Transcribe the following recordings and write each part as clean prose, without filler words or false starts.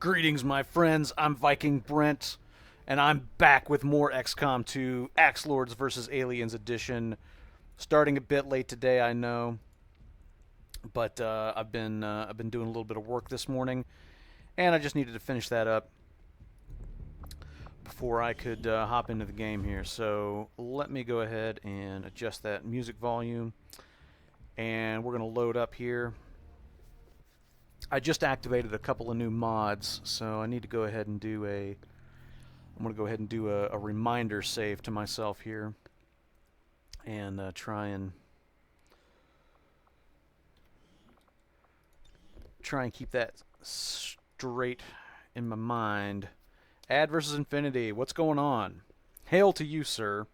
Greetings, my friends. I'm Viking Brent, and I'm back with more XCOM 2 Axe Lords vs. Aliens Edition. Starting a bit late today, I know, but I've been doing a little bit of work this morning, and I just needed to finish that up before I could hop into the game here. So let me go ahead and adjust that music volume, and we're going to load up here. I just activated a couple of new mods, so I need to go ahead and do I'm going to go ahead and do a reminder save to myself here, and try and keep that straight in my mind. Ad versus Infinity, what's going on? Hail to you, sir.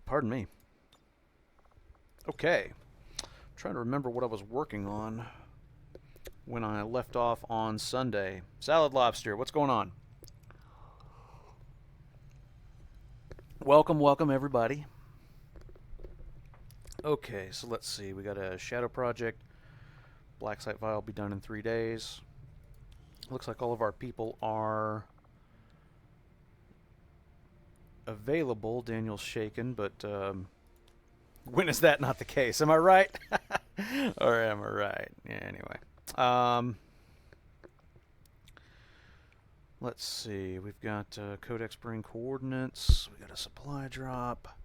Pardon me. Okay. I'm trying to remember what I was working on when I left off on Sunday. Salad Lobster, what's going on? Welcome, welcome, everybody. Okay, so let's see. We got a Shadow Project. Black Site Vial will be done in 3 days. Looks like all of our people are available. Daniel's shaken, but when is that not the case? Am I right? Or am I right? Yeah, anyway. Let's see. We've got Codex Brain Coordinates. We got a supply drop.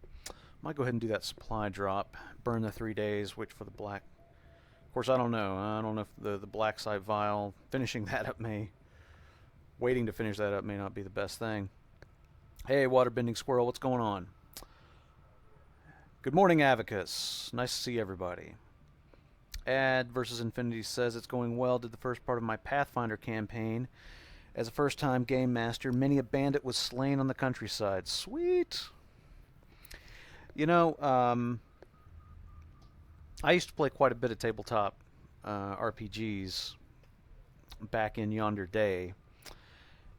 Might go ahead and do that supply drop. Burn the 3 days. Wait for the black. Of course, I don't know. I don't know if the black site vial, finishing that up waiting to finish that up may not be the best thing. Hey, Waterbending Squirrel, what's going on? Good morning, Avacus. Nice to see everybody. Ad versus Infinity says it's going well. Did the first part of my Pathfinder campaign. As a first-time game master, many a bandit was slain on the countryside. Sweet. You know, I used to play quite a bit of tabletop RPGs back in yonder day,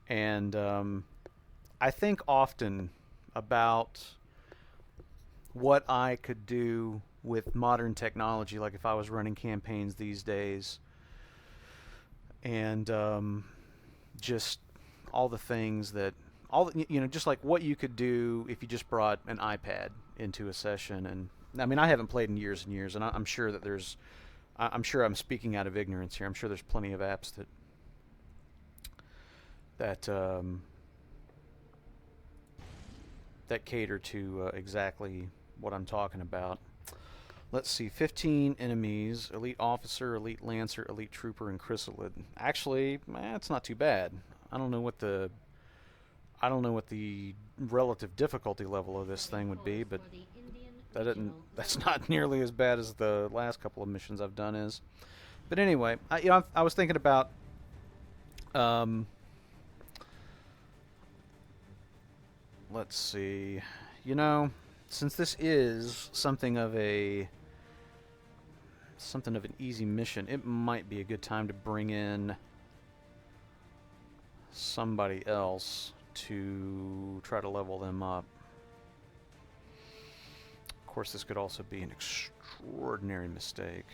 and I think often about what I could do with modern technology, like if I was running campaigns these days, and just all the things that, just like what you could do if you just brought an iPad into a session. And I mean, I haven't played in years and years, and I'm sure that I'm sure I'm speaking out of ignorance here. I'm sure there's plenty of apps that cater to exactly what I'm talking about. Let's see, 15 enemies: Elite Officer, Elite Lancer, Elite Trooper, and Chrysalid. Actually, it's not too bad. I don't know what the relative difficulty level of this thing would be, but that's not nearly as bad as the last couple of missions I've done is. But anyway, I was thinking about let's see. Since this is something of an easy mission, it might be a good time to bring in somebody else to try to level them up. Of course, this could also be an extraordinary mistake.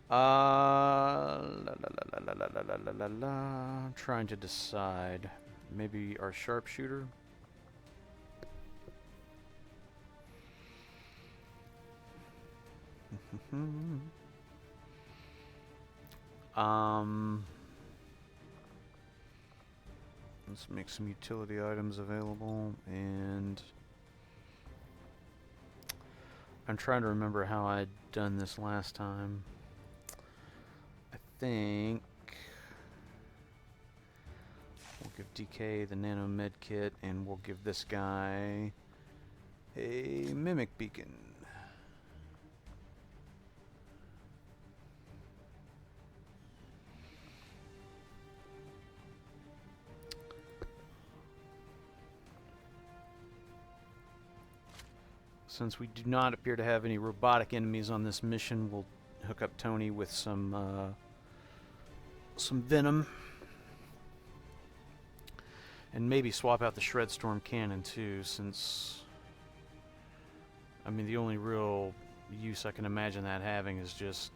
I'm trying to decide. Maybe our sharpshooter. Let's make some utility items available, and I'm trying to remember how I'd done this last time. I think we'll give DK the nano med kit, and we'll give this guy a mimic beacon. Since we do not appear to have any robotic enemies on this mission, we'll hook up Tony with some some venom. And maybe swap out the Shred Storm cannon too, since, I mean, the only real use I can imagine that having is just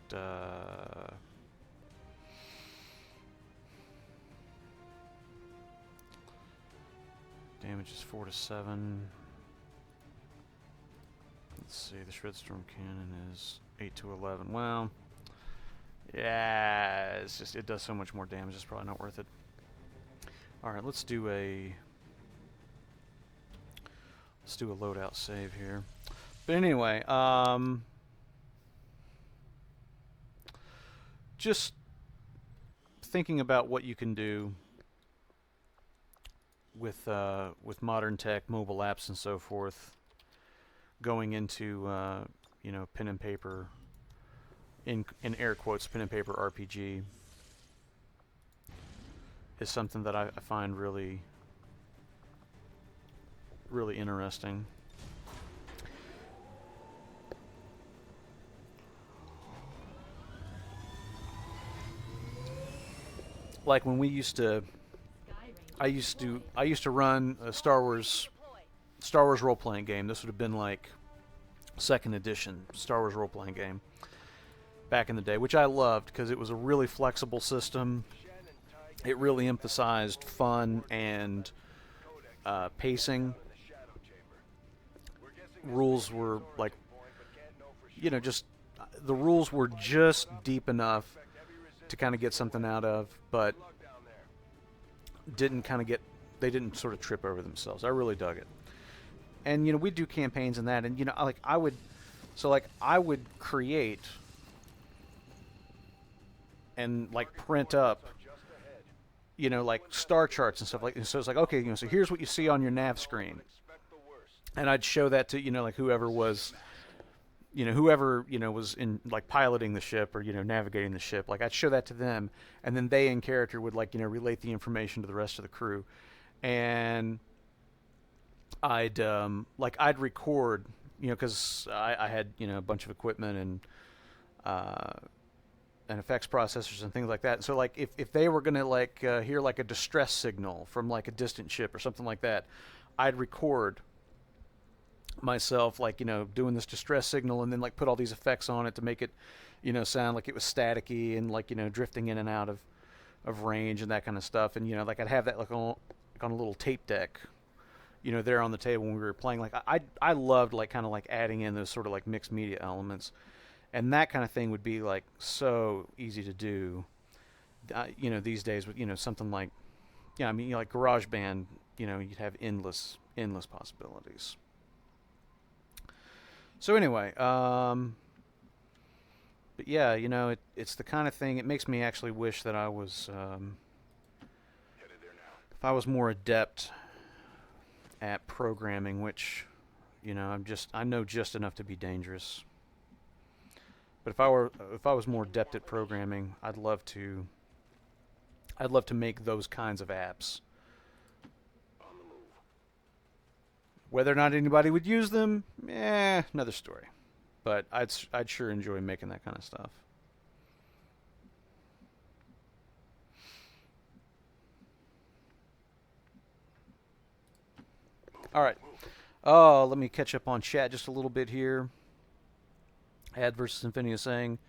damage is 4 to 7. Let's see, the Shred Storm cannon is 8 to 11. Well, yeah, it's just, it does so much more damage, it's probably not worth it. Alright, let's do a loadout save here. But anyway, just thinking about what you can do with modern tech, mobile apps, and so forth, going into you know, pen and paper, in air quotes, pen and paper RPG, is something that I find really interesting. Like when we used to, I used to run a Star Wars role-playing game. This would have been like 2nd edition Star Wars role-playing game back in the day, which I loved because it was a really flexible system. It really emphasized fun and pacing. Rules were like, you know, just the rules were just deep enough to kind of get something out of, but didn't sort of trip over themselves. I really dug it. And you know, we'd do campaigns and that, and you know, I would create and like print up, you know, like star charts and stuff like that. So it's like, okay, you know, so here's what you see on your nav screen, and I'd show that to, you know, like whoever was in like piloting the ship or, you know, navigating the ship. Like I'd show that to them, and then they in character would, like, you know, relate the information to the rest of the crew, and I'd record, you know, because I had, you know, a bunch of equipment and effects processors and things like that. So like if they were gonna like hear like a distress signal from like a distant ship or something like that, I'd record myself, like, you know, doing this distress signal, and then like put all these effects on it to make it, you know, sound like it was staticky and like, you know, drifting in and out of range and that kind of stuff. And you know, like I'd have that like on a little tape deck, you know, there on the table when we were playing. Like I loved like kind of like adding in those sort of like mixed media elements. And that kind of thing would be like so easy to do, you know, these days with, you know, something like, yeah, I mean, you know, like GarageBand, you know, you'd have endless possibilities. So anyway, but yeah, you know, it's the kind of thing, it makes me actually wish that I was, if I was more adept at programming, which, you know, I know just enough to be dangerous. But if I was more adept at programming, I'd love to make those kinds of apps. Whether or not anybody would use them, another story. But I'd sure enjoy making that kind of stuff. All right. Oh, let me catch up on chat just a little bit here. Ad versus Infinia saying,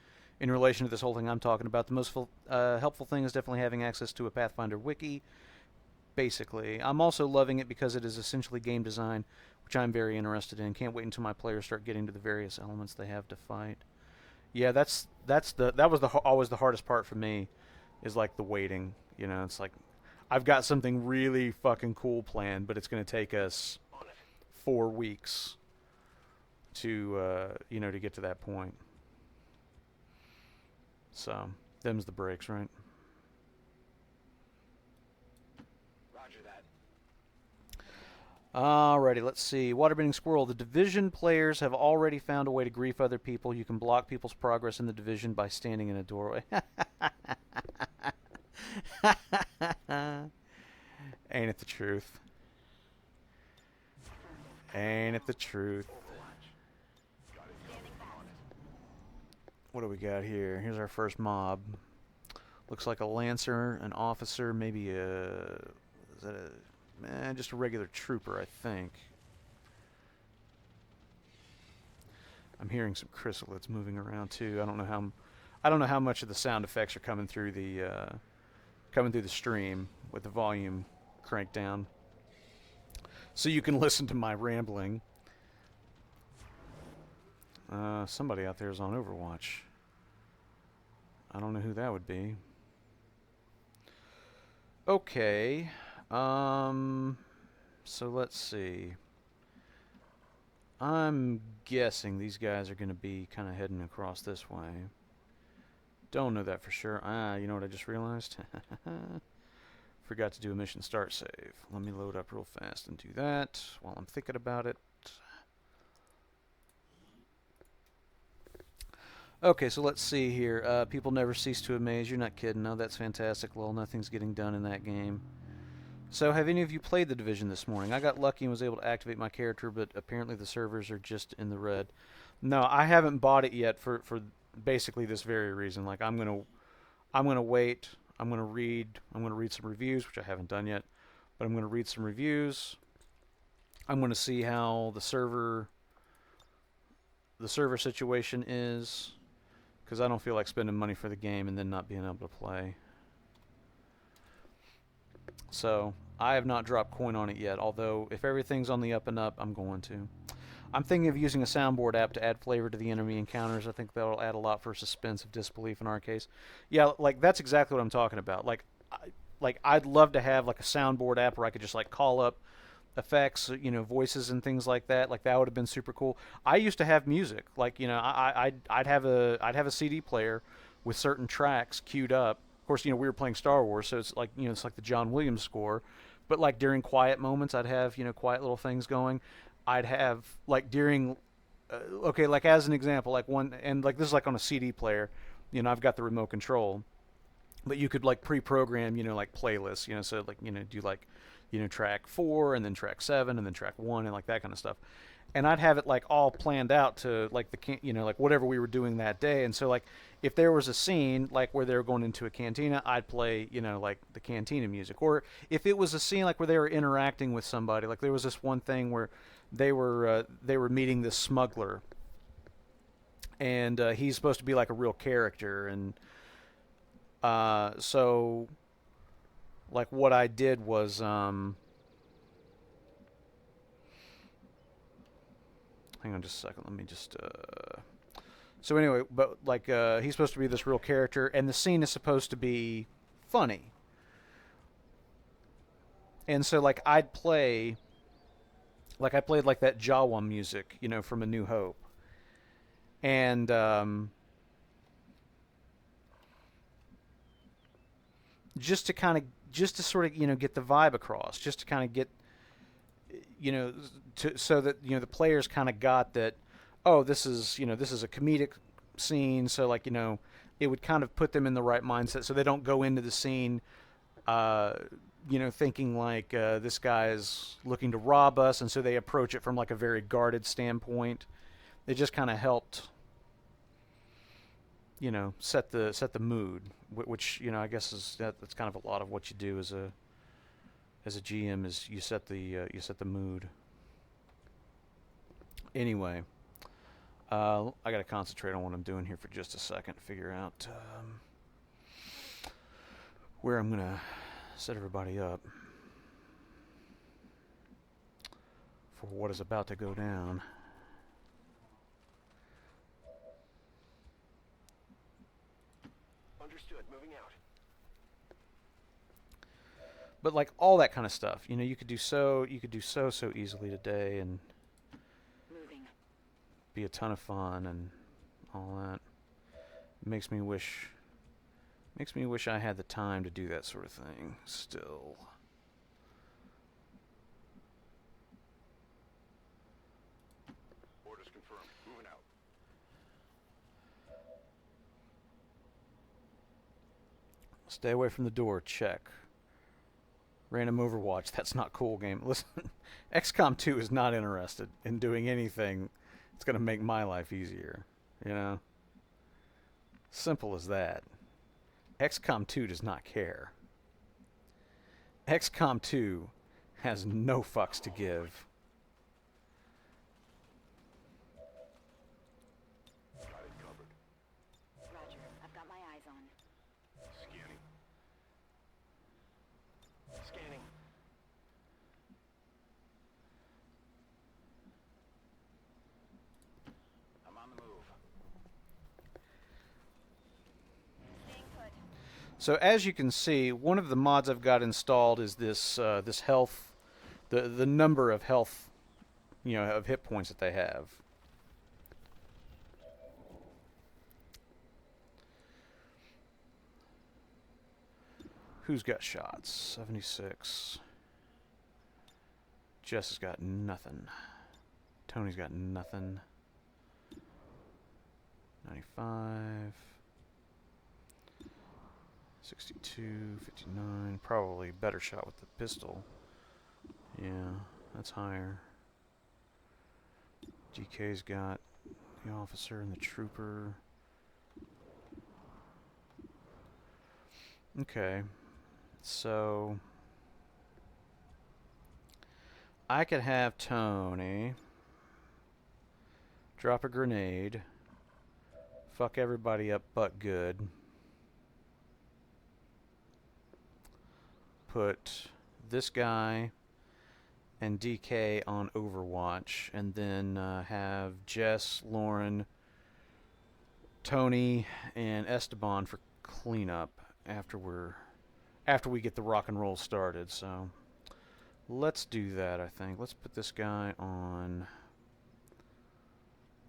in relation to this whole thing I'm talking about, the most helpful thing is definitely having access to a Pathfinder wiki. Basically, I'm also loving it because it is essentially game design, which I'm very interested in. Can't wait until my players start getting to the various elements they have to fight. Yeah, that was always the hardest part for me, is like the waiting. You know, it's like I've got something really fucking cool planned, but it's going to take us 4 weeks to you know, to get to that point. So them's the breaks, right? Roger that. Alrighty, let's see. Waterbending Squirrel. The Division players have already found a way to grief other people. You can block people's progress in the Division by standing in a doorway. Ain't it the truth? Ain't it the truth? What do we got here? Here's our first mob. Looks like a lancer, an officer, maybe is that just a regular trooper, I think. I'm hearing some chrysalids moving around too. I don't know how much of the sound effects are coming through the stream with the volume cranked down, so you can listen to my rambling. Somebody out there is on Overwatch. I don't know who that would be. Okay. So let's see. I'm guessing these guys are going to be kind of heading across this way. Don't know that for sure. You know what I just realized? Forgot to do a mission start save. Let me load up real fast and do that while I'm thinking about it. Okay, so let's see here. People never cease to amaze. You're not kidding. No, that's fantastic. Lol, nothing's getting done in that game. So, have any of you played The Division this morning? I got lucky and was able to activate my character, but apparently the servers are just in the red. No, I haven't bought it yet for basically this very reason. Like, I'm gonna wait. I'm gonna read some reviews, which I haven't done yet, but I'm gonna read some reviews. I'm gonna see how the server situation is, because I don't feel like spending money for the game and then not being able to play. So I have not dropped coin on it yet, although if everything's on the up and up, I'm going to. I'm thinking of using a soundboard app to add flavor to the enemy encounters. I think that'll add a lot for suspense of disbelief in our case. Yeah, like that's exactly what I'm talking about. Like I'd love to have like a soundboard app where I could just like call up effects, voices and things like that. Like that would have been super cool. I used to have music. Like, I'd have a CD player with certain tracks queued up. Of course, we were playing Star Wars, so it's like, it's like the John Williams score. But like during quiet moments, I'd have, quiet little things going. I'd have like during okay, like as an example, like one, and like this is like on a CD player, I've got the remote control, but you could like pre-program, like playlists, so like, do like, track 4 and then track 7 and then track 1 and like that kind of stuff. And I'd have it like all planned out to like like whatever we were doing that day. And so like if there was a scene like where they were going into a cantina, I'd play, like the cantina music. Or if it was a scene like where they were interacting with somebody, like there was this one thing where they were meeting this smuggler, and he's supposed to be like a real character. And so like what I did was hang on just a second, let me just so anyway, but like he's supposed to be this real character, and the scene is supposed to be funny. And so like I played like that Jawa music, from A New Hope. And just to sort of get the vibe across, just to kind of get so that the players kind of got that, oh, this is a comedic scene, so like it would kind of put them in the right mindset, so they don't go into the scene thinking like this guy is looking to rob us, and so they approach it from like a very guarded standpoint. It just kind of helped set the mood, which I guess that's kind of a lot of what you do as a GM, is you set the mood. Anyway, I got to concentrate on what I'm doing here for just a second to figure out where I'm gonna set everybody up for what is about to go down. Understood. Moving out. But like all that kind of stuff, you could do so easily today and Moving. be a ton of fun and all that. Makes me wish I had the time to do that sort of thing still. Orders confirmed. Moving out. Stay away from the door. Check. Random Overwatch. That's not cool, game. Listen, XCOM 2 is not interested in doing anything that's going to make my life easier. Simple as that. XCOM 2 does not care. XCOM 2 has no fucks to give. Got it covered. Roger. I've got my eyes on. Scanning. Scanning. I'm on the move. Staying put. So as you can see, one of the mods I've got installed is this this health, the number of health, of hit points that they have. Who's got shots? 76. Jess has got nothing. Tony's got nothing. 95. 62, 59. Probably better shot with the pistol. Yeah, that's higher. DK's got the officer and the trooper. Okay. So I could have Tony drop a grenade, fuck everybody up but good, put this guy and DK on Overwatch, and then have Jess, Lauren, Tony, and Esteban for cleanup after we get the rock and roll started. So let's do that. I think let's put this guy on.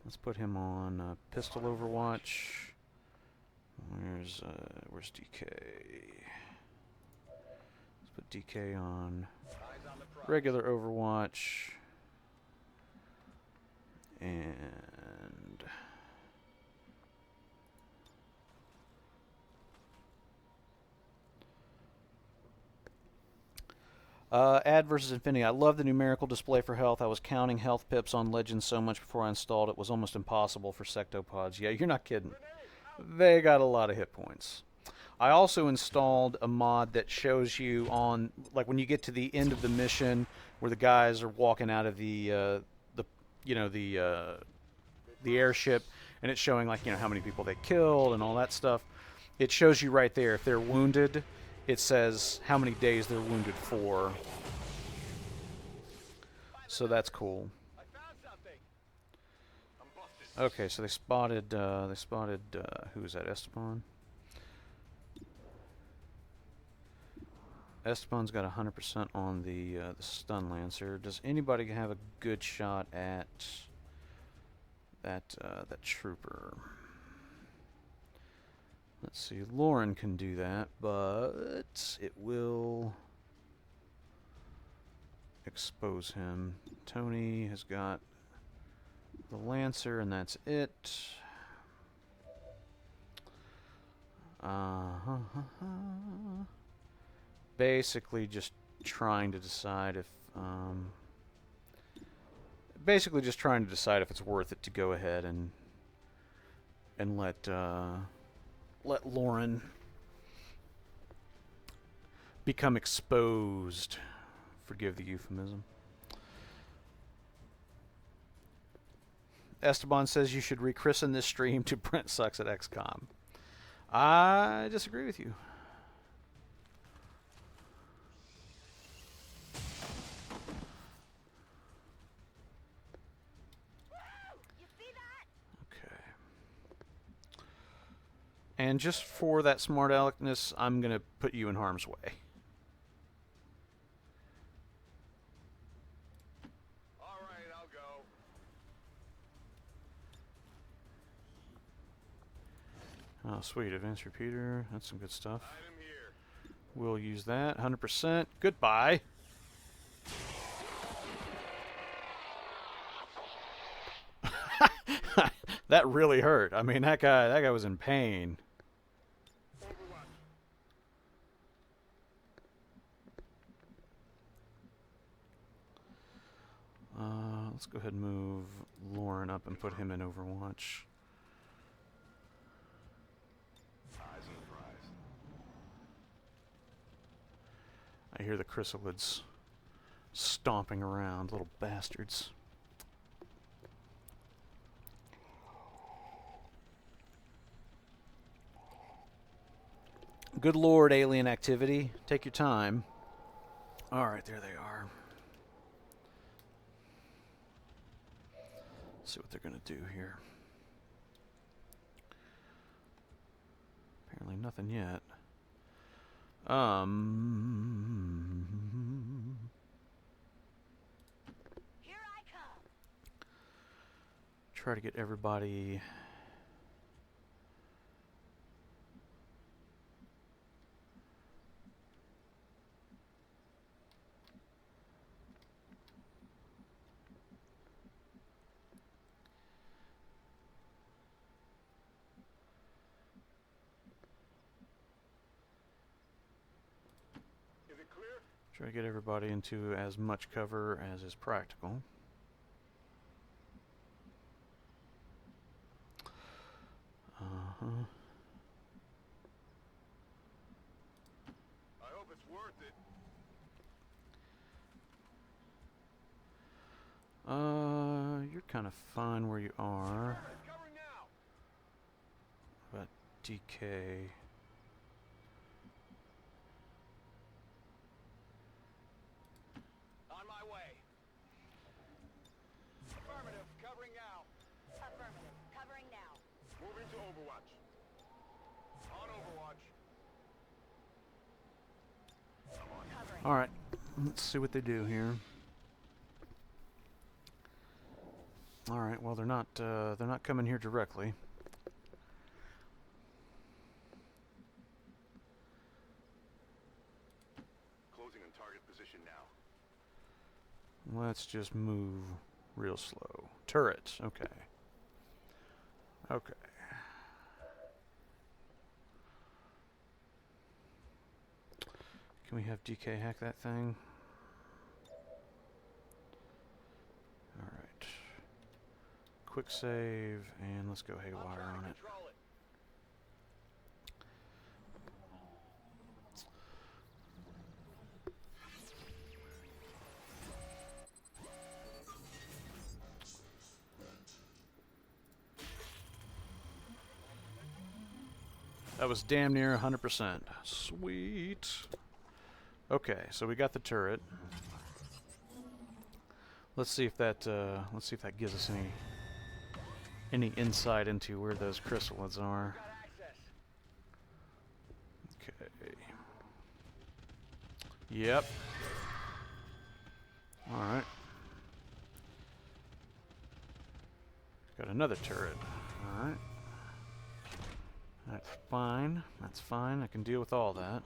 Let's put him on pistol Overwatch. Where's DK? Let's put DK on regular Overwatch. And Add versus Infinity. I love the numerical display for health. I was counting health pips on Legends so much before I installed it was almost impossible for sectopods. Yeah, you're not kidding. They got a lot of hit points. I also installed a mod that shows you on, like, when you get to the end of the mission where the guys are walking out of the airship, and it's showing, like, how many people they killed and all that stuff. It shows you right there if they're wounded. It says how many days they're wounded for. So that's cool. Okay, so they spotted who was that? Esteban. Esteban's got 100% on the stun lancer. Does anybody have a good shot at that trooper? Let's see. Lauren can do that, but it will expose him. Tony has got the lancer, and that's it. Basically just trying to decide if it's worth it to go ahead and let Lauren become exposed. Forgive the euphemism. Esteban says you should rechristen this stream to Brent Sucks at XCOM. I disagree with you. And just for that smart aleckness, I'm going to put you in harm's way. All right, I'll go. Oh, sweet. Advanced repeater. That's some good stuff. Item here. We'll use that. 100%. Goodbye. That really hurt. I mean, that guy was in pain. Let's go ahead and move Lauren up and put him in Overwatch. Eyes on the prize. I hear the chrysalids stomping around, little bastards. Good lord, alien activity. Take your time. Alright, there they are. Let's see what they're going to do here. Apparently nothing yet. Here I come. Try to get everybody. Is it clear? Try to get everybody into as much cover as is practical. I hope it's worth it. You're kind of fine where you are. It's covering now. But DK. On my way. Affirmative. Covering now. Affirmative. Covering now. Moving to Overwatch. On Overwatch. Covering. Alright, let's see what they do here. Alright, well they're not coming here directly. Closing on target position now. Let's just move real slow. Turrets, okay. Okay. Can we have DK hack that thing? Alright. Quick save, and let's go haywire on it. Control it. That was damn near 100%. Sweet. Okay, so we got the turret. Let's see if that gives us any insight into where those chrysalids are. Got access. Okay. Yep. All right. Got another turret. All right. That's fine. That's fine. I can deal with all that.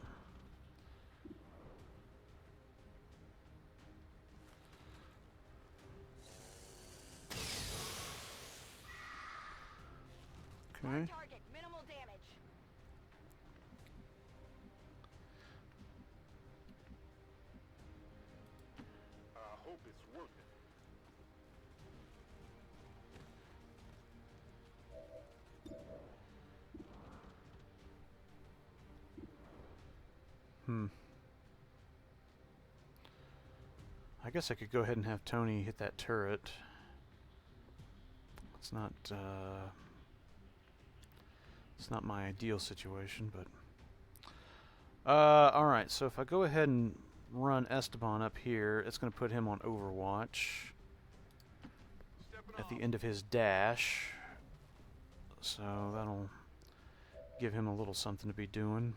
Okay. Target. Minimal damage. Hope it's worth it. I guess I could go ahead and have Tony hit that turret. It's not my ideal situation, but alright, so if I go ahead and run Esteban up here, it's going to put him on Overwatch at the end of his dash, so that'll give him a little something to be doing.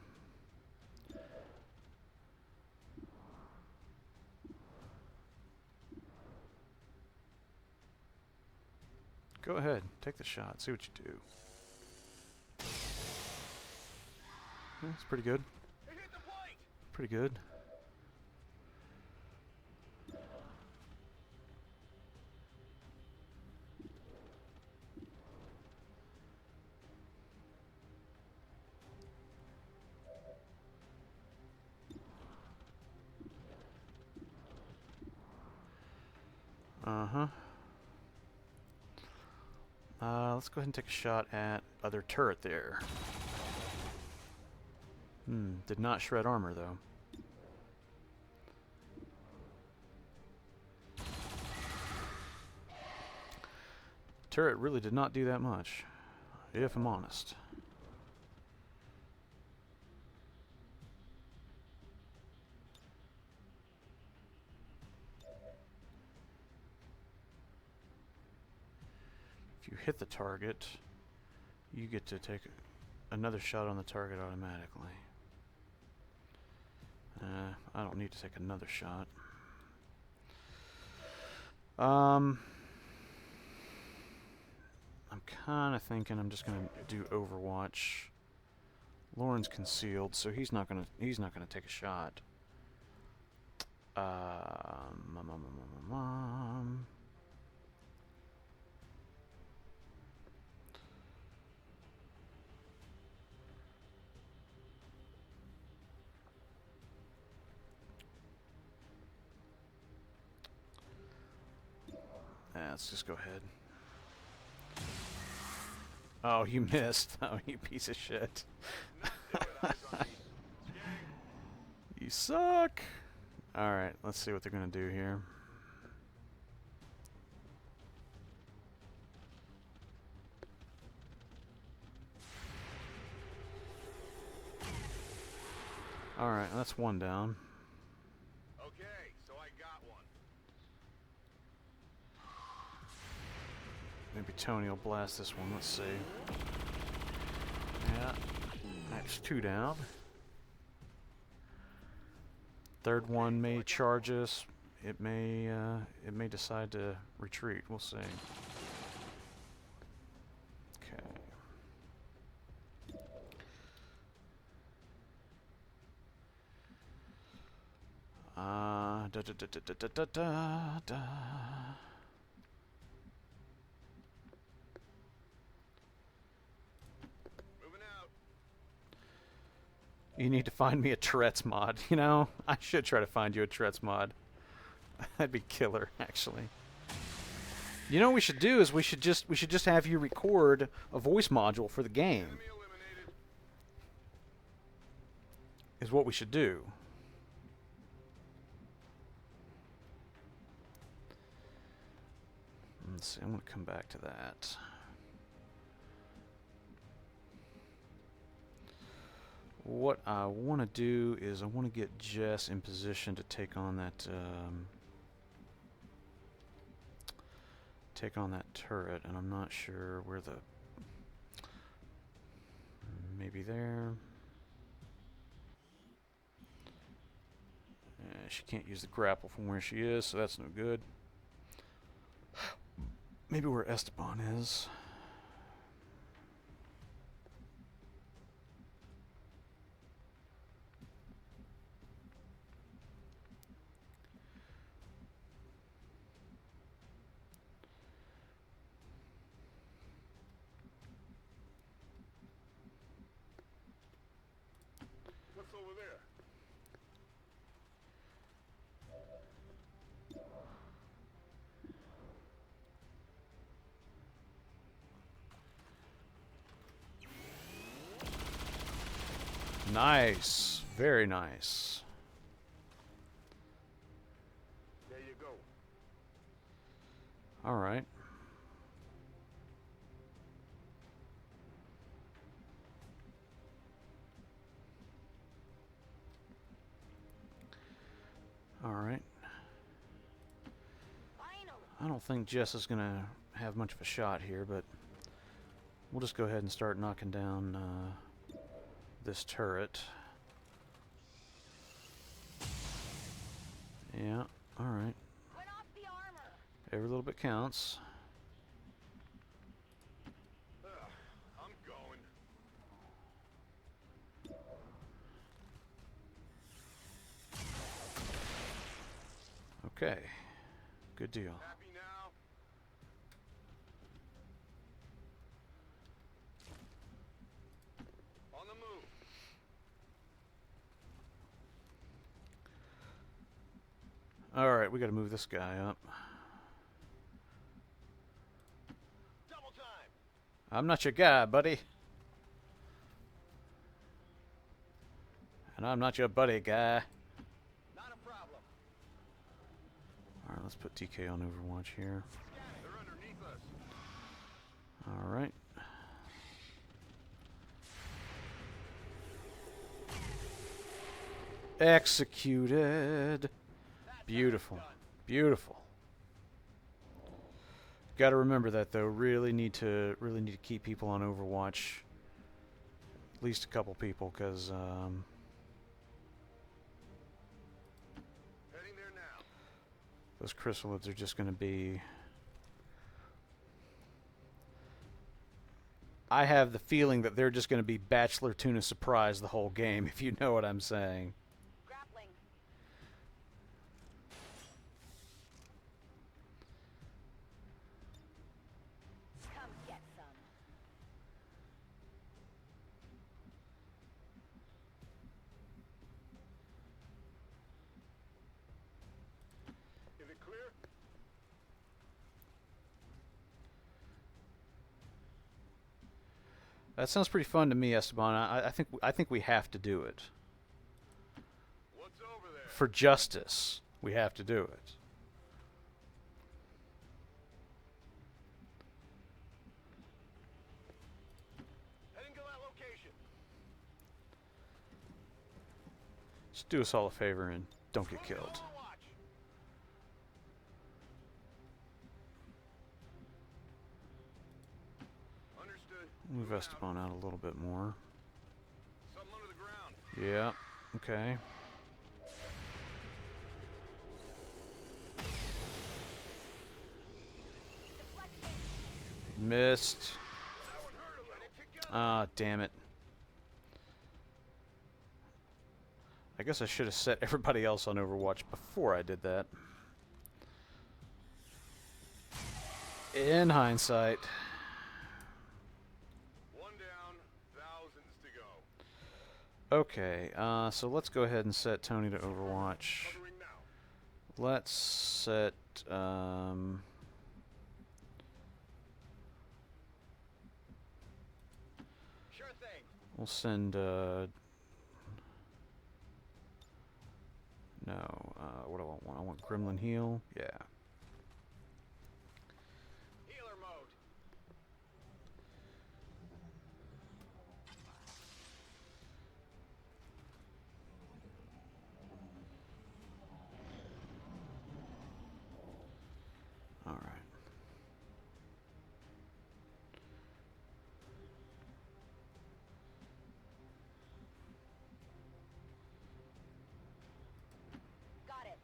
Go ahead, take the shot, see what you do. Yeah, it's pretty good. It hit the plate. Pretty good. Uh-huh. Let's go ahead and take a shot at other turret there. Did not shred armor, though. turret really did not do that much, if I'm honest. If you hit the target, you get to take another shot on the target automatically. I don't need to take another shot. I'm kind of thinking I'm just gonna do Overwatch. Lauren's concealed, so he's not gonna take a shot. Let's just go ahead. Oh, you missed. Oh, you piece of shit. You suck. Alright, let's see what they're going to do here. Alright, that's one down. Okay, so I got one. Maybe Tony will blast this one. Let's see. Yeah, that's two down. Third one may charge us. It may decide to retreat. We'll see. Okay. Da da da da da da da da. You need to find me a Tourette's mod. You know, I should try to find you a Tourette's mod. That'd be killer, actually. You know what we should do is we should just have you record a voice module for the game. Is what we should do. Let's see. I'm going to come back to that. What I want to do is I want to get Jess in position to take on that turret, and I'm not sure where the maybe there. She can't use the grapple from where she is, so that's no good. Maybe where Esteban is. What's over there? Nice. Very nice. There you go. All right. All right. I don't think Jess is going to have much of a shot here, but we'll just go ahead and start knocking down this turret. Yeah, all right. Every little bit counts. I'm going. Okay, good deal. Happy now? On the move. All right, we got to move this guy up. Double time. I'm not your guy, buddy. And I'm not your buddy, guy. Not a problem. All right, let's put TK on Overwatch here. They're underneath us. All right. Executed. Beautiful. Beautiful. Got to remember that though. Really need to keep people on Overwatch. At least a couple people, because Heading there now. those chrysalids are just going to be. I have the feeling that they're just going to be Bachelor Tuna Surprise the whole game, if you know what I'm saying. Grappling. Come get some. Is it clear? That sounds pretty fun to me, Esteban. I think we have to do it. What's over there? For justice, we have to do it. Heading to that location. Just do us all a favor and don't get killed. Overwatch. Understood. Move Esteban out a little bit more. Something under the ground. Yeah, okay. Missed. That one hurt a little. Together. Ah, damn it. I guess I should have set everybody else on Overwatch before I did that. In hindsight. One down, thousands to go. Okay, so let's go ahead and set Tony to Overwatch. Covering now. Let's set, Sure thing. we'll send, no, what do I want? I want Gremlin Heal. Yeah. Healer mode. All right. Got it.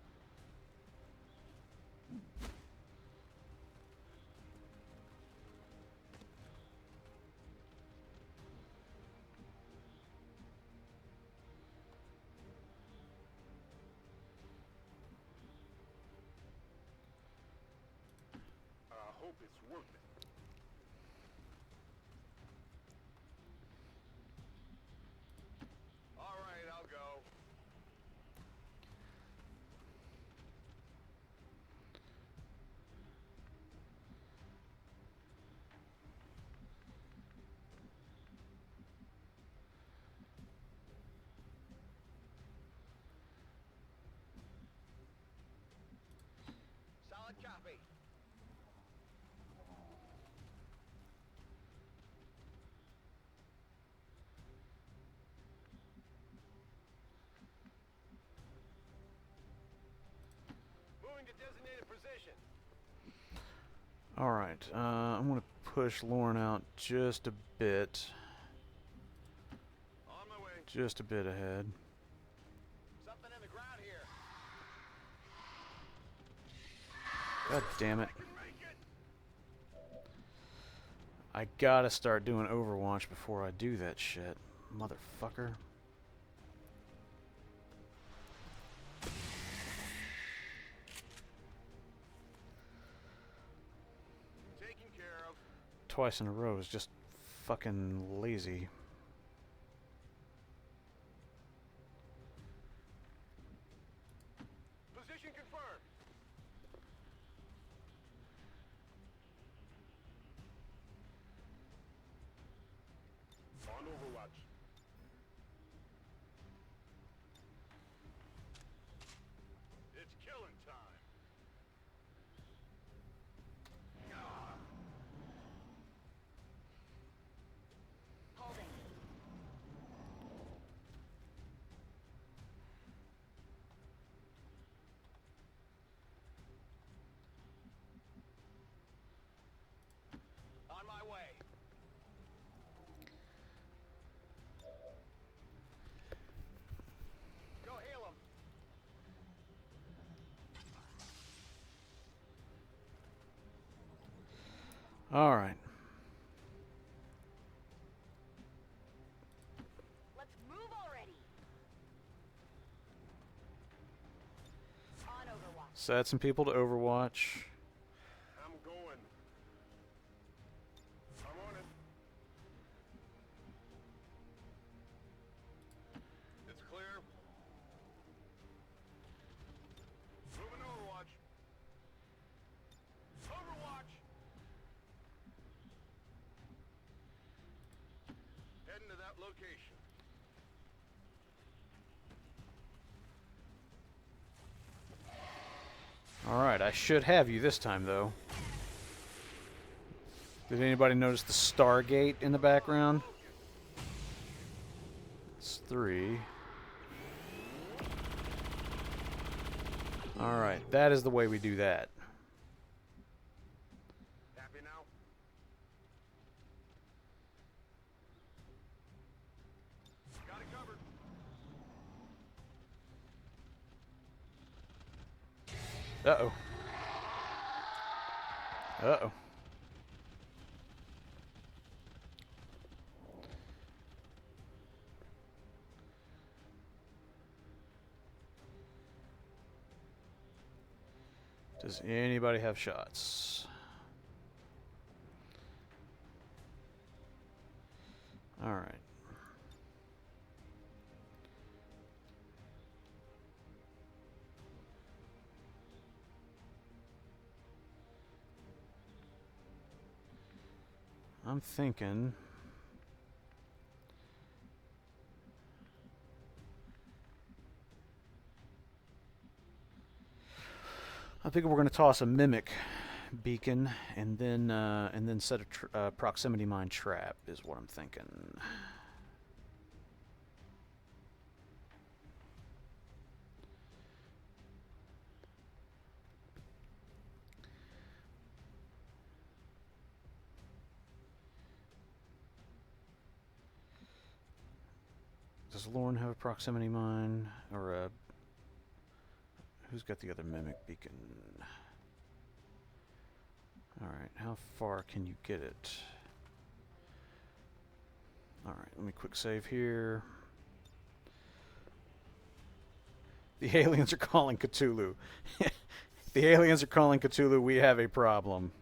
Hope it's worth it. All right, I'll go. Solid copy. Moving to designated position. All right. I'm going to push Lauren out just a bit. On my way. Just a bit ahead. Something in the ground here. God damn it. I can make it. I gotta start doing Overwatch before I do that shit. Motherfucker. Taken care of. Twice in a row is just fucking lazy. Position confirmed. On Overwatch. It's killing time. All right. Let's move already. On Overwatch. So add some people to Overwatch. I'm going. I'm on it. It's clear. Moving Overwatch. Overwatch. Heading to that location. All right, I should have you this time, though. Did anybody notice the Stargate in the background? It's 3. All right, that is the way we do that. Happy now? Got it covered. Uh-oh. Uh-oh. Does anybody have shots? All right. I'm thinking we're going to toss a mimic beacon and then set a proximity mine trap is what I'm thinking. Does Lauren have a proximity mine or a? Who's got the other mimic beacon? All right, how far can you get it? All right, let me quick save here. The aliens are calling Cthulhu. The aliens are calling Cthulhu. We have a problem.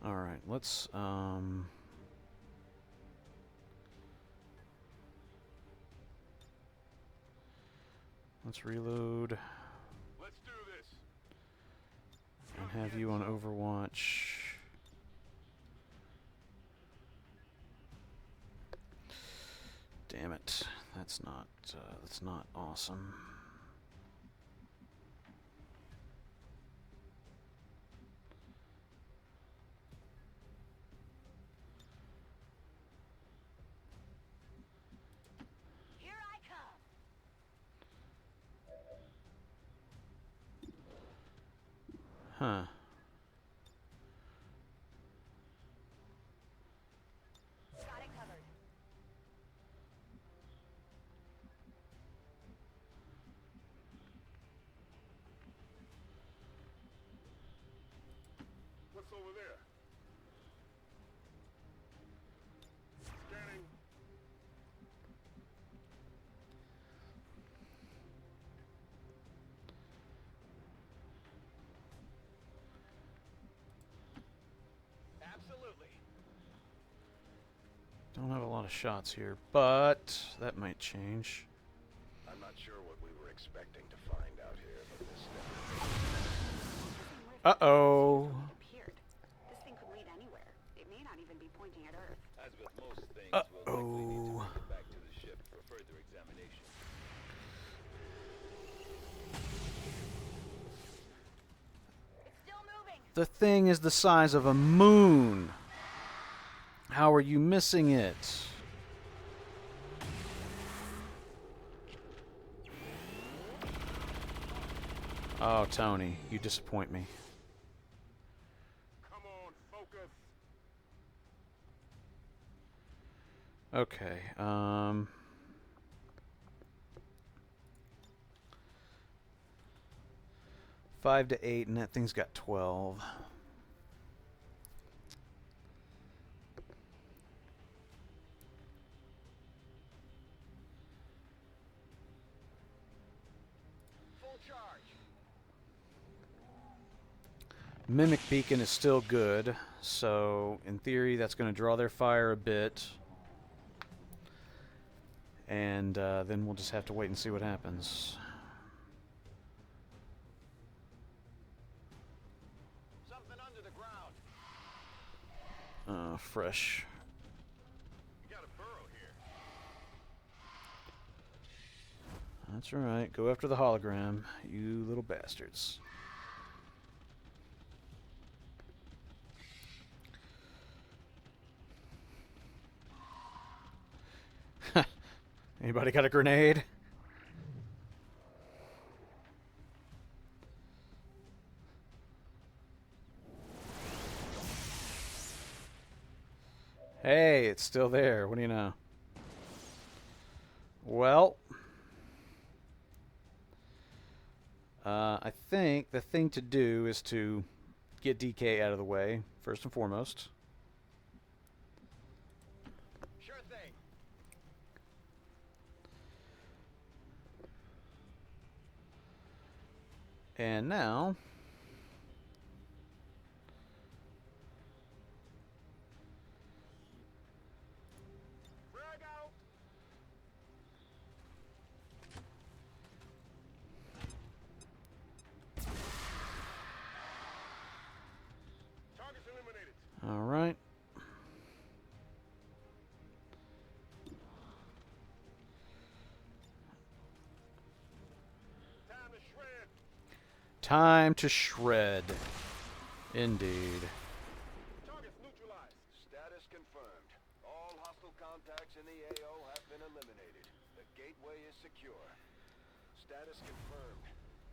All right, let's reload Let's do this. and have you on Overwatch. Damn it, that's not awesome. Here I come. Huh. Got it covered. What's over there? Scanning. Absolutely. Don't have a lot of shots here, but that might change. I'm not sure what we were expecting to find out here, but this Uh-oh. Appeared. This thing could lead anywhere. It may not even be pointing at Earth. As with most things, Uh-oh. we'll likely need to bring it back to the ship for further examination. It's still moving. The thing is the size of a moon. How are you missing it? Oh, Tony, you disappoint me. Come on, focus. Okay, 5 to 8, and that thing's got 12. Full charge. Mimic Beacon is still good, so in theory that's going to draw their fire a bit. And then we'll just have to wait and see what happens. Something under the ground. Fresh. You got a burrow here. That's alright. Go after the hologram, you little bastards. Anybody got a grenade? Hey, it's still there. What do you know? Well, I think the thing to do is to get DK out of the way, first and foremost. Sure thing. And now, Frag out. Targets eliminated. all right. Time to shred. Time to shred. Indeed. Targets neutralized. Status confirmed. All hostile contacts in the AO have been eliminated. The gateway is secure. Status confirmed.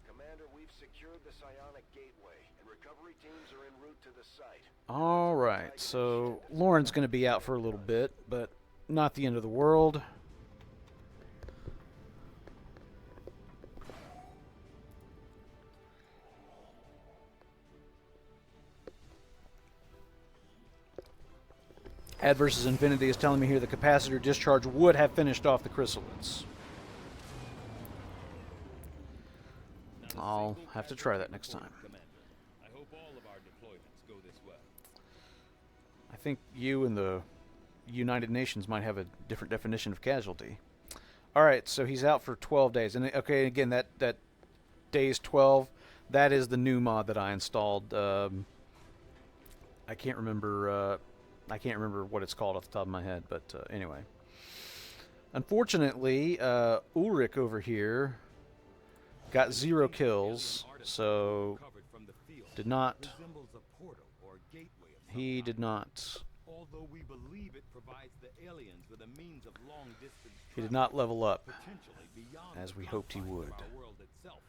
Commander, we've secured the psionic gateway, and recovery teams are en route to the site. All right. So Lauren's going to be out for a little bit, but not the end of the world. Ad versus Infinity is telling me here the capacitor discharge would have finished off the chrysalids. I'll have to try that next time. Commander, I hope all of our deployments go this well. I think you and the United Nations might have a different definition of casualty. All right, so he's out for 12 days. And okay, again, that days 12, that is the new mod that I installed. I can't remember what it's called off the top of my head, but anyway. Unfortunately, Ulrich over here got 0 kills, so did not. He did not. Although we believe it provides the aliens with a means of long distance He did not level up potentially beyond as the we hoped he confines of would. our world itself.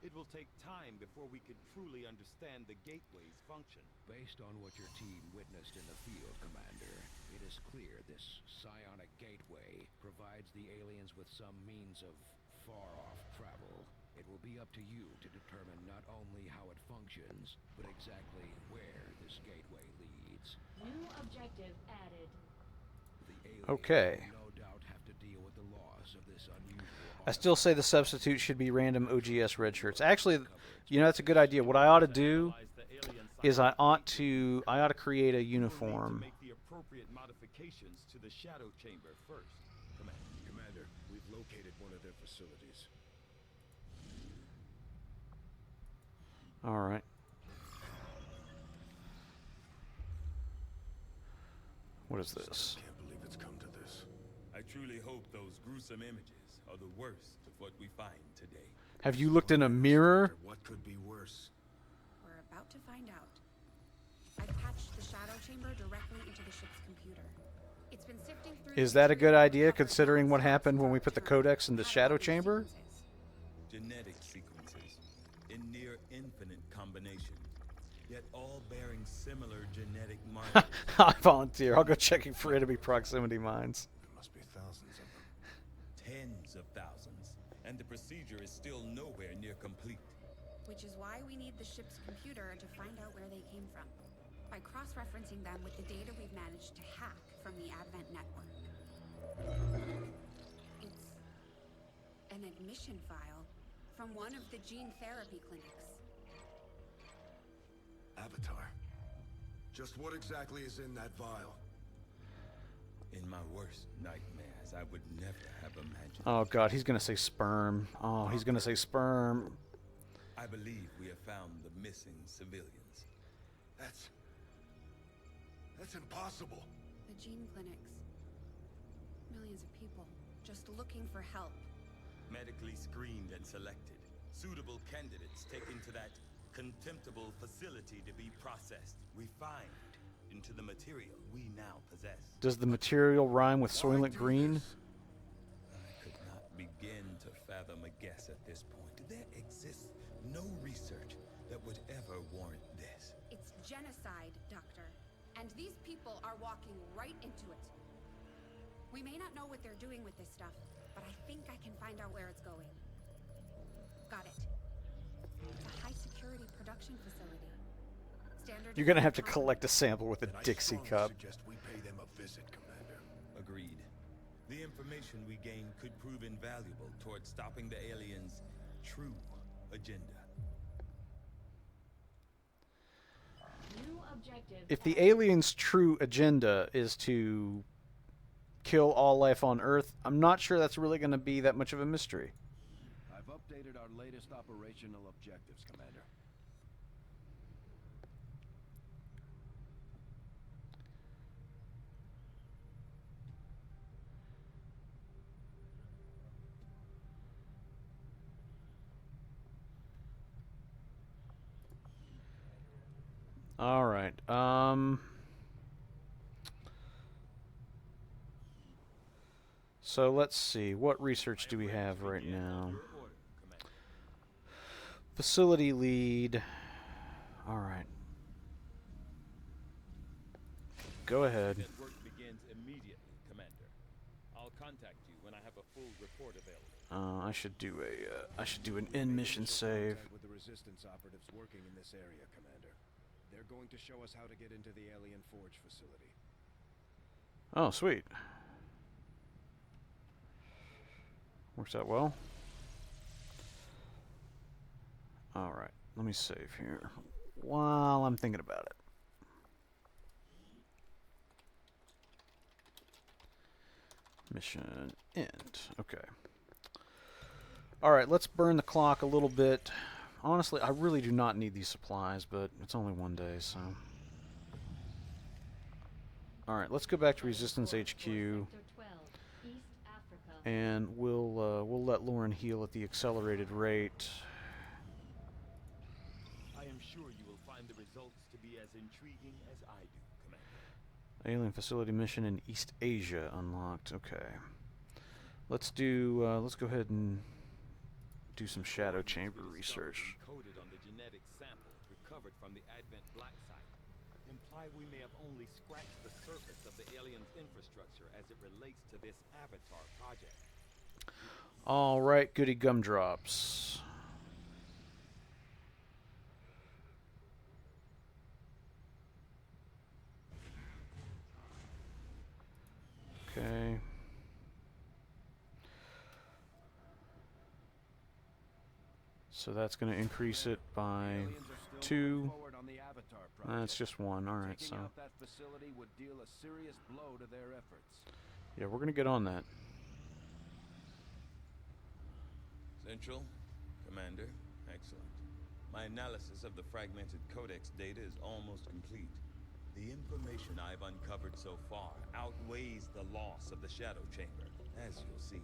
It will take time before we could truly understand the gateway's function. Based on what your team witnessed in the field, Commander, it is clear this psionic gateway provides the aliens with some means of far-off travel. It will be up to you to determine not only how it functions, but exactly where this gateway leads. New objective added. The aliens Okay. will no doubt have to deal with the loss of this unusual I still say the substitute should be random OGS red shirts. Actually, you know, that's a good idea. What I ought to do is I ought to create a uniform. Make the appropriate modifications to the shadow chamber first. Commander, we've located one of their facilities. All right. What is this? Can't believe it's come to this. I truly hope those gruesome images are the worst of what we find today. Have you looked in a mirror? What could be worse? We're about to find out. I've patched the shadow chamber directly into the ship's computer. It's been sifting through. Is that a good idea considering what happened when we put the codex in the shadow chamber? Genetic sequences in near similar genetic markers. I volunteer. I'll go checking for enemy proximity mines. There must be thousands of them. Tens of thousands. And the procedure is still nowhere near complete. Which is why we need the ship's computer to find out where they came from. By cross-referencing them with the data we've managed to hack from the Advent network. It's an admission file from one of the gene therapy clinics. Avatar. Just what exactly is in that vial? In my worst nightmares, I would never have imagined. Oh god, he's gonna say sperm. Oh, he's gonna say sperm. I believe we have found the missing civilians. That's impossible. The gene clinics. Millions of people just looking for help. Medically screened and selected. Suitable candidates taken to that contemptible facility to be processed, refined into the material we now possess. Does the material rhyme with Soylent Green? I could not begin to fathom a guess at this point. There exists no research that would ever warrant this. It's genocide, Doctor. And these people are walking right into it. We may not know what they're doing with this stuff, but I think I can find out where it's going. Got it. It's a high-security production facility. Standard. You're gonna have to collect a sample with a Then I Dixie strongly cup. suggest we pay them a visit, Commander. Agreed. The information we gain could prove invaluable towards stopping the aliens' true agenda. New objective. If the added. aliens' true agenda is to kill all life on Earth, I'm not sure that's really gonna be that much of a mystery. I've updated our latest operational objectives, Commander. All right. So let's see. What research do we have right now? Facility lead. All right. Go ahead. Work begins immediately, Commander. I'll contact you when I have a full report available. I should do an in mission save. Contact with the resistance operatives working in this area, Commander. They're going to show us how to get into the Alien Forge facility. Oh, sweet. Works out well. All right. Let me save here while I'm thinking about it. Mission end. Okay. All right, let's burn the clock a little bit. Honestly, I really do not need these supplies, but it's only one day, so. All right, let's go back to Resistance HQ, Sector 12, East Africa. and we'll let Lauren heal at the accelerated rate. I am sure you will find the results to be as intriguing as I do, Commander. Alien facility mission in East Asia unlocked. Okay. Let's go ahead and do some shadow chamber research. Encoded on the genetic samples recovered from the Advent Black site imply we may have only scratched the surface of the aliens' infrastructure as it relates to this Avatar project. All right, goody gumdrops. Okay. So that's going to increase it by Aliens are still 2. moving forward on the Avatar project. That's just 1. All right, Taking so out that facility would deal a serious blow to their efforts. yeah, we're going to get on that. Central, Commander, excellent. My analysis of the fragmented codex data is almost complete. The information I've uncovered so far outweighs the loss of the Shadow Chamber, as you'll see.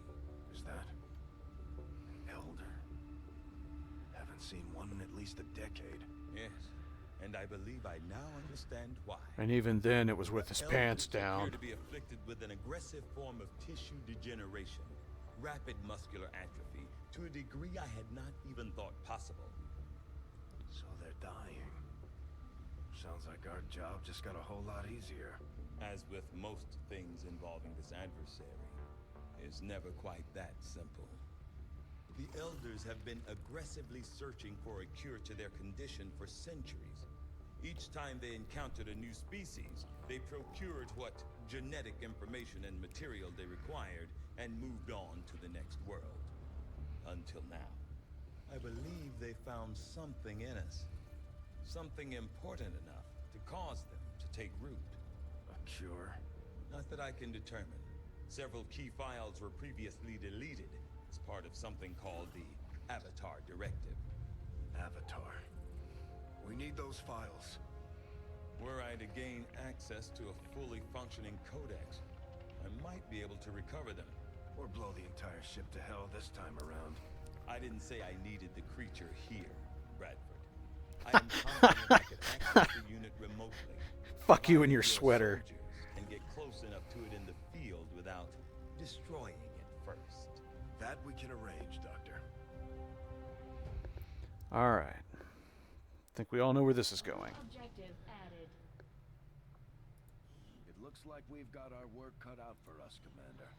Is that an elder? Haven't seen one in at least a decade. Yes, and I believe I now understand why. And even then, it was with his Elders pants appear down. to be afflicted with an aggressive form of tissue degeneration, rapid muscular atrophy, to a degree I had not even thought possible. So they're dying. Sounds like our job just got a whole lot easier. As with most things involving this adversary, it's never quite that simple. The Elders have been aggressively searching for a cure to their condition for centuries. Each time they encountered a new species, they procured what genetic information and material they required and moved on to the next world. Until now. I believe they found something in us. Something important enough to cause them to take root. A cure? Not that I can determine. Several key files were previously deleted as part of something called the Avatar Directive. Avatar. We need those files. Were I to gain access to a fully functioning codex, I might be able to recover them. Or blow the entire ship to hell this time around. I didn't say I needed the creature here, Bradford. I am confident I could access the unit remotely. Fuck you and your Find sweater. soldiers and get close enough to it in the field without destroying it first. That we can arrange, Doctor. Alright. I think we all know where this is going. Objective added. It looks like we've got our work cut out for us, Commander.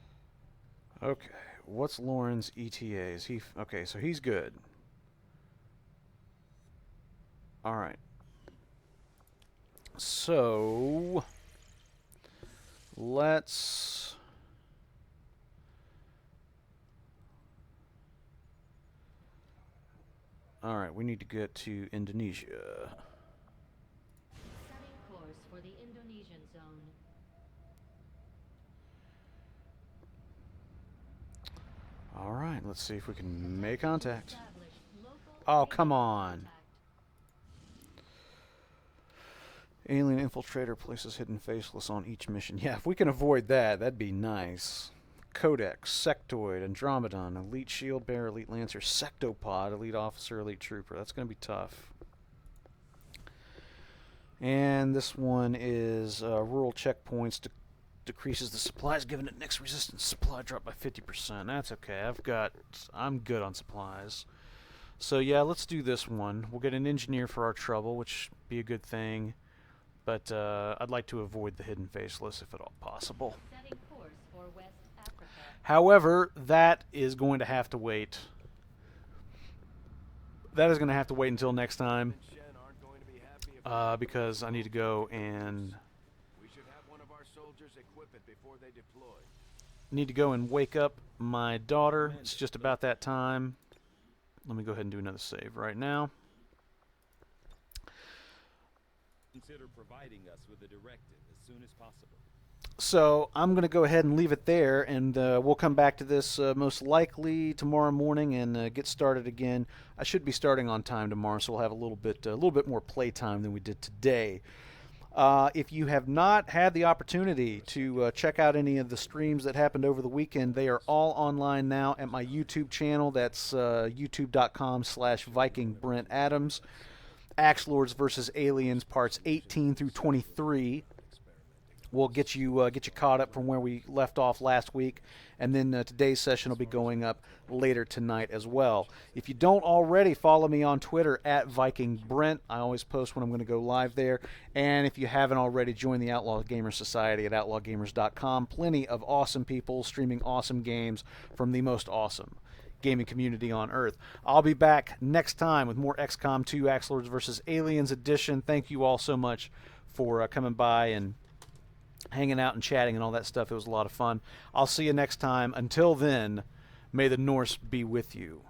Okay, what's Lauren's ETA? Is he... Okay, so he's good. Alright. So... Let's... Alright, we need to get to Indonesia. Setting course for the Indonesian zone. Alright, let's see if we can make contact. Establish local Oh, come on. contact. Alien infiltrator places hidden faceless on each mission. Yeah, if we can avoid that, that'd be nice. Codex, Sectoid, Andromedon, Elite Shield Bearer, Elite Lancer, Sectopod, Elite Officer, Elite Trooper. That's going to be tough. And this one is rural checkpoints. Decreases the supplies given it next resistance. Supply drop by 50%. That's okay. I'm good on supplies. So yeah, let's do this one. We'll get an engineer for our trouble, which would be a good thing. But I'd like to avoid the hidden faceless if at all possible. Setting course for West Africa. However, that is going to have to wait. That is going to have to wait until next time. Shen aren't going to be happy if Because I need to go and we should have one of our soldiers equip it before they deploy. wake up my daughter. It's just about that time. Let me go ahead and do another save right now. Consider providing us with a directive as soon as possible. So I'm going to go ahead and leave it there, and we'll come back to this most likely tomorrow morning and get started again. I should be starting on time tomorrow, so we'll have a little bit more play time than we did today. If you have not had the opportunity to check out any of the streams that happened over the weekend, they are all online now at my YouTube channel. That's youtube.com/VikingBrentAdams. Axe Lords vs. Aliens parts 18 through 23. We'll get you caught up from where we left off last week, and then today's session will be going up later tonight as well. If you don't already follow me on Twitter at VikingBrent, I always post when I'm going to go live there. And if you haven't already, join the Outlaw Gamers Society at outlawgamers.com. Plenty of awesome people streaming awesome games from the most awesome gaming community on Earth. I'll be back next time with more XCOM 2 Axe Lords vs. Aliens edition. Thank you all so much for coming by and hanging out and chatting and all that stuff. It was a lot of fun. I'll see you next time. Until then, may the Norse be with you.